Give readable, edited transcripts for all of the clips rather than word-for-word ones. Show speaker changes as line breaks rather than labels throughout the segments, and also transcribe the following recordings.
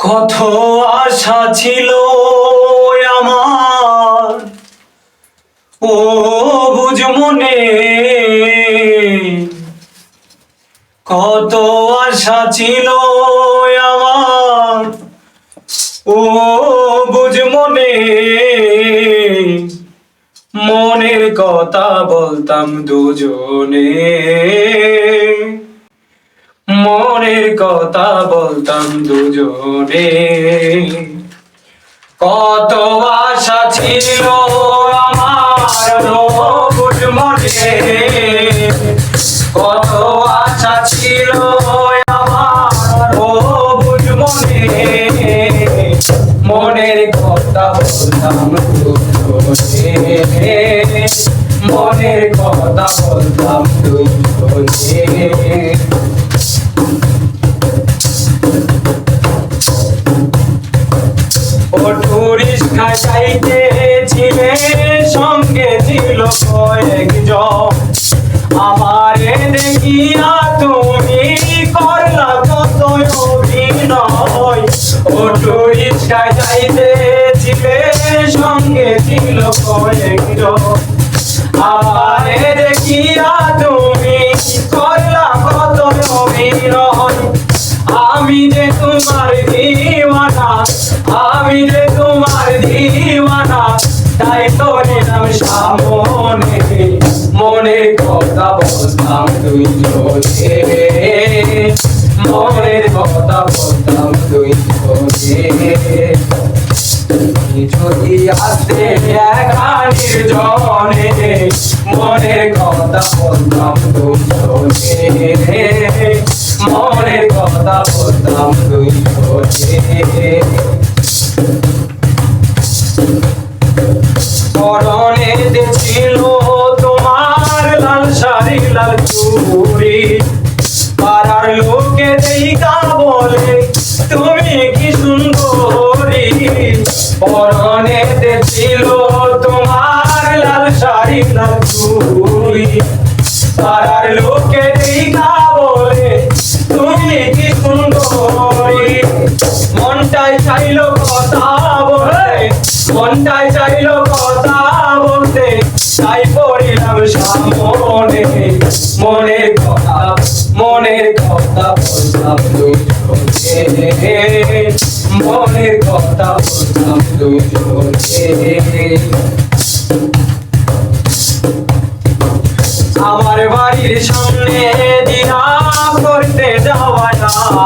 কত আশা ছিল আমার, ও বুঝ মনে, কত আশা ছিল আমার, ও বুঝ মনে, মনের কথা বলতাম দুজনে, মনের কথা বলতাম দুজনে। কত আশা ছিল আমার, ও বুঝ মনে, কত আশা ছিল আমার, ও বুঝ মনে, মনের কথা বলতাম দুজনে, মনের কথা বলতাম দুজনে। রিস্কায় যাইতেছিলে, সঙ্গে ছিল কয়েকজন, আমারে দেখিয়া তুমি করলা কত অভিনয়। অটো রিস্কায় যাইতেছিলে, সঙ্গে ছিল কয়েকজন, আমারে দেখিয়া তুমি করলা কত অভিনয়। আমি যে তোমার দিওয়ানা, আমি যে তোমার দিওয়ানা, তাই তো নিলাম সামনে, মনের কথা বলতাম দুজনে, মনের কথা বলতাম দুজনে। যদি আসতে একা নির্জনে, মনের কথা বলতাম দুজনে, মনের কথা বলতাম দুজনে। পরনে ছিল তোমার লাল শাড়ি লাল চুড়ি, পাড়ার লোকে দেখা বলে তুমি কি সুন্দরী। পরনে ছিল তোমার লাল শাড়ি লাল চুড়ি, পাড়ার লোকে দেখা বলে তুমি কি সুন্দরী। মনটাই চাইলো কথা বলে, মনটাই চাইলো কথা বলতে, তাই পড়িলাম সামনে, মনের কথা, মনের কথা বলতাম দুজনে, মনের কথা বলতাম দুজনে। আমার বাড়ির সামনে দিনা করতে যাওয়া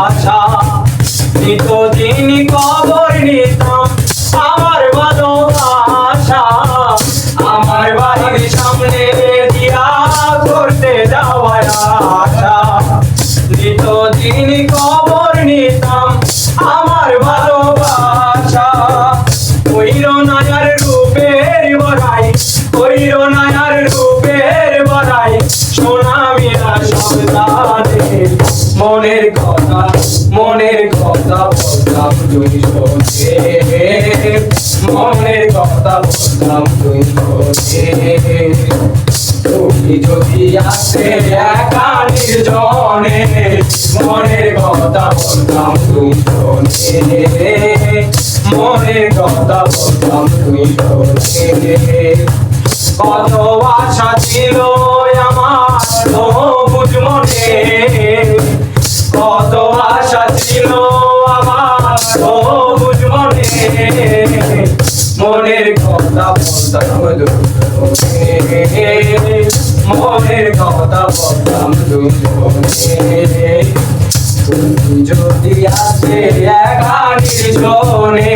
আশা, নিতদিন খবর নিতাম আমার ভালোবাসা। আমার বাড়ির সামনে দিয়া করতে যাওয়া আশা, নিতদিন খবর নিতাম আমার ভালোবাসা। কইরো নায়ার রূপের বড়াই, কইরো নায়ার রূপের বড়াই, সোনা মিলা সব জানে, মনের কথা, মনের কথা বলতাম দুজনে, মনের কথা বলতাম দুজনে। তুমি যদি আসতে একা নির্জনে, মনের কথা বলতাম দুজনে, মনের কথা বলতাম দুজনে। কত আশা ছিল আমার, ও বুঝ মনে, কত আশা ছিল আমার, ও বুঝ মনে, মনের কথা বলতাম দুজনে, মনের কথা বলতাম দুজনে। তুমি যদি আসে একা নির্জনে,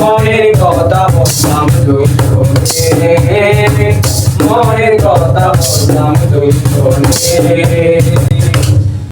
মনের কথা বলতাম দুজনে, মনের কথা বলতাম দুজনে।